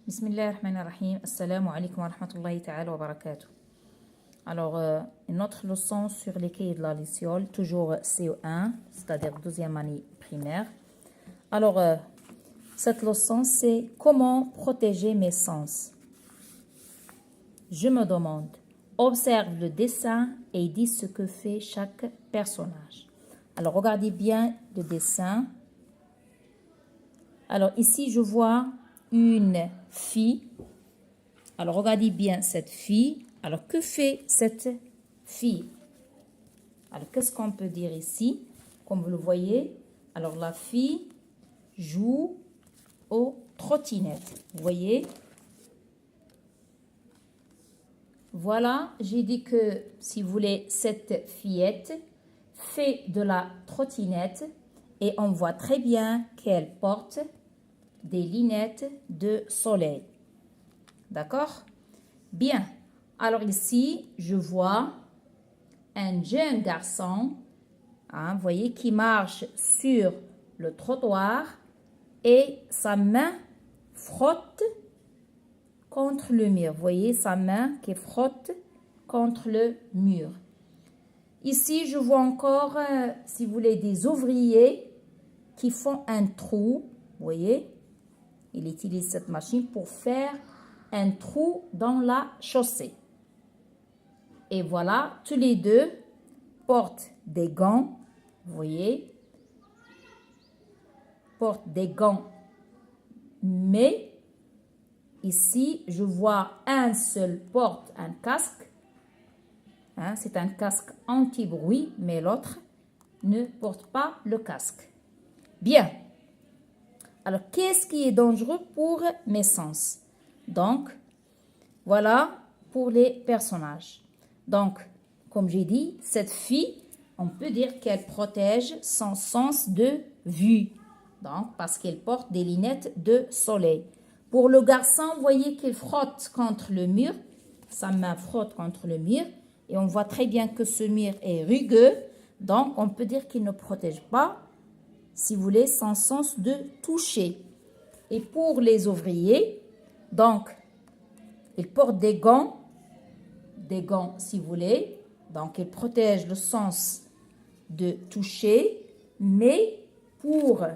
Bismillahirrahmanirrahim. Assalamu alaikum wa rahmatullahi ta'ala wa barakatuh. Alors, une autre leçon sur les cahiers de la lycéole, toujours CO1, c'est-à-dire deuxième année primaire. Alors, cette leçon, c'est comment protéger mes sens. Je me demande, observe le dessin et dis ce que fait chaque personnage. Alors, regardez bien le dessin. Alors, ici, je vois une fille. Alors, regardez bien cette fille. Alors, que fait cette fille? Alors, qu'est-ce qu'on peut dire ici? Comme vous le voyez, alors la fille joue aux trottinettes. Vous voyez? Voilà, j'ai dit que, si vous voulez, cette fillette fait de la trottinette et on voit très bien qu'elle porte des lunettes de soleil. D'accord? Bien. Alors ici, je vois un jeune garçon, vous voyez, qui marche sur le trottoir et sa main frotte contre le mur. Vous voyez, sa main qui frotte contre le mur. Ici, je vois encore, si vous voulez, des ouvriers qui font un trou. Vous voyez, il utilise cette machine pour faire un trou dans la chaussée. Et voilà, tous les deux portent des gants. Vous voyez, portent des gants. Mais ici, je vois un seul porte un casque. C'est un casque anti-bruit, mais l'autre ne porte pas le casque. Bien. Alors, qu'est-ce qui est dangereux pour mes sens? Donc, voilà pour les personnages. Donc, comme j'ai dit, cette fille, on peut dire qu'elle protège son sens de vue. Donc, parce qu'elle porte des lunettes de soleil. Pour le garçon, vous voyez qu'il frotte contre le mur. Sa main frotte contre le mur. Et on voit très bien que ce mur est rugueux. Donc, on peut dire qu'il ne protège pas, si vous voulez, son sens de toucher. Et pour les ouvriers, donc, ils portent des gants si vous voulez. Donc, ils protègent le sens de toucher. Mais pour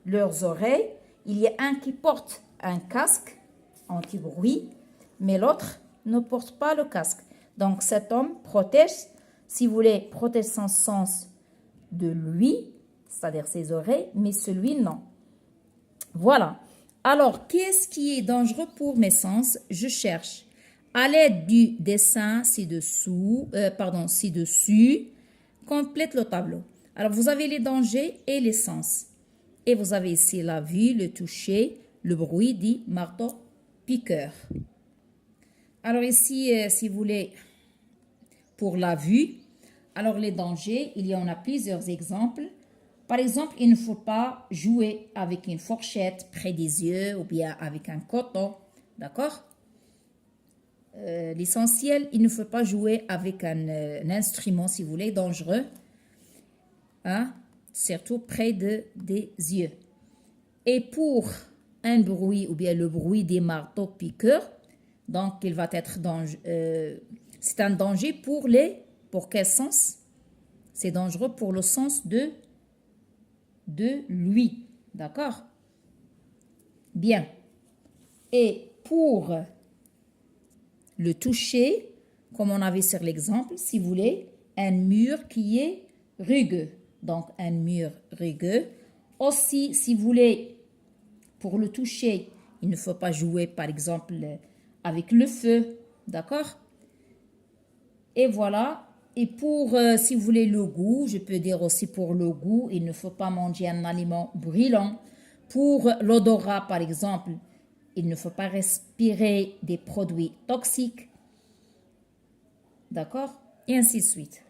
leurs oreilles, il y a un qui porte un casque anti-bruit, mais l'autre ne porte pas le casque. Donc, cet homme protège, si vous voulez, protège son sens de lui, c'est-à-dire ses oreilles, mais celui non. Voilà. Alors, qu'est-ce qui est dangereux pour mes sens? Je cherche. À l'aide du dessin ci-dessus, complète le tableau. Alors, vous avez les dangers et les sens. Et vous avez ici la vue, le toucher, le bruit dit marteau-piqueur. Alors ici, si vous voulez, pour la vue, alors les dangers, il y en a plusieurs exemples. Par exemple, il ne faut pas jouer avec une fourchette près des yeux ou bien avec un couteau, d'accord? L'essentiel, il ne faut pas jouer avec un instrument, si vous voulez, dangereux, surtout près des yeux. Et pour un bruit ou bien le bruit des marteaux piqueurs, donc il va être c'est un danger pour quel sens? C'est dangereux pour le sens de lui, d'accord? Bien. Et pour le toucher, comme on avait sur l'exemple, si vous voulez, un mur qui est rugueux. Donc, un mur rugueux. Aussi, si vous voulez, pour le toucher, il ne faut pas jouer, par exemple, avec le feu. D'accord? Et voilà. Et pour, si vous voulez, le goût, je peux dire aussi pour le goût, il ne faut pas manger un aliment brûlant. Pour l'odorat, par exemple, il ne faut pas respirer des produits toxiques. D'accord? Et ainsi de suite.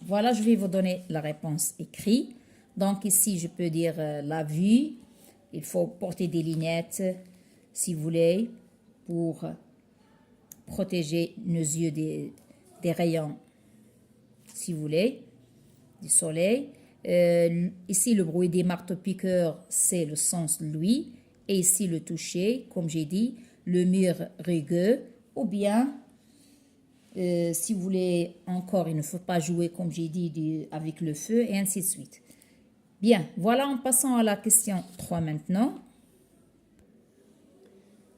Voilà, je vais vous donner la réponse écrite. Donc ici, je peux dire la vue. Il faut porter des lunettes, si vous voulez, pour protéger nos yeux des rayons, si vous voulez, du soleil. Ici, le bruit des marteaux-piqueurs, c'est le sens lui. Et ici, le toucher, comme j'ai dit, le mur rugueux, ou bien, si vous voulez encore, il ne faut pas jouer, comme j'ai dit, avec le feu, et ainsi de suite. Bien, voilà, en passant à la question 3 maintenant.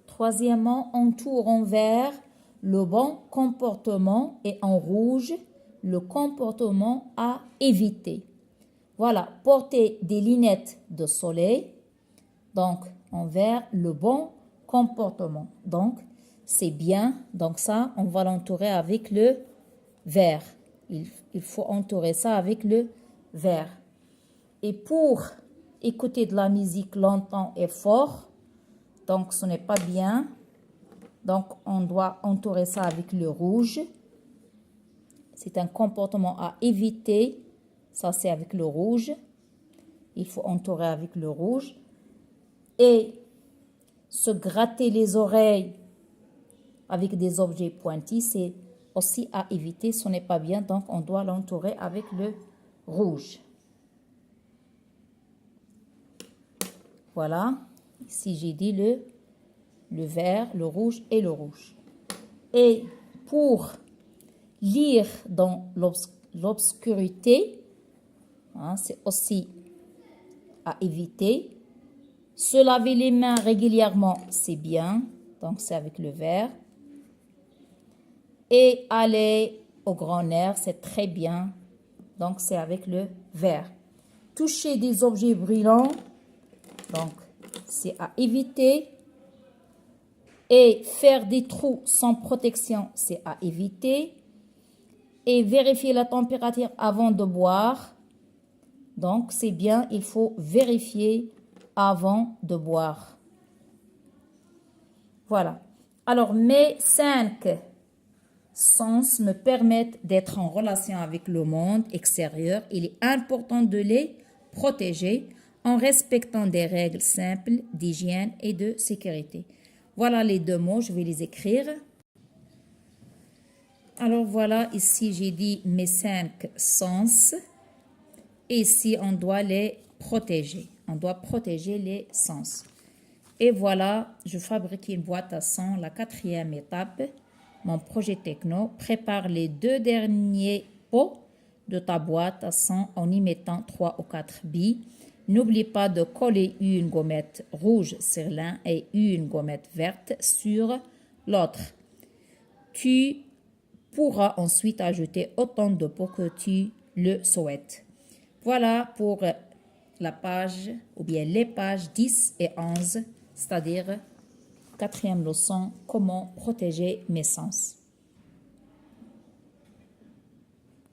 Troisièmement, entoure en vert le bon comportement et en rouge le comportement à éviter. Voilà, porter des lunettes de soleil, donc en vert le bon comportement. Donc, c'est bien, donc ça, on va l'entourer avec le vert. Il faut entourer ça avec le vert. Et pour écouter de la musique longtemps et fort, donc ce n'est pas bien. Donc on doit entourer ça avec le rouge. C'est un comportement à éviter. Ça c'est avec le rouge. Il faut entourer avec le rouge. Et se gratter les oreilles avec des objets pointis, c'est aussi à éviter. Ce n'est pas bien. Donc on doit l'entourer avec le rouge. Voilà. Ici j'ai dit le vert, le rouge et le rouge. Et pour lire dans l'obscurité, hein, c'est aussi à éviter. Se laver les mains régulièrement, c'est bien. Donc, c'est avec le vert. Et aller au grand air, c'est très bien. Donc, c'est avec le vert. Toucher des objets brûlants, donc, c'est à éviter. Et faire des trous sans protection, c'est à éviter. Et vérifier la température avant de boire. Donc, c'est bien, il faut vérifier avant de boire. Voilà. Alors, mes 5 sens me permettent d'être en relation avec le monde extérieur. Il est important de les protéger en respectant des règles simples d'hygiène et de sécurité. Voilà les 2 mots, je vais les écrire. Alors voilà, ici j'ai dit mes 5 sens. Et ici, on doit les protéger. On doit protéger les sens. Et voilà, je fabrique une boîte à son, la 4e étape. Mon projet techno prépare les 2 derniers pots de ta boîte à son en y mettant 3 ou 4 billes. N'oublie pas de coller une gommette rouge sur l'un et une gommette verte sur l'autre. Tu pourras ensuite ajouter autant de pots que tu le souhaites. Voilà pour la page ou bien les pages 10 et 11, c'est-à-dire 4e leçon, comment protéger mes sens.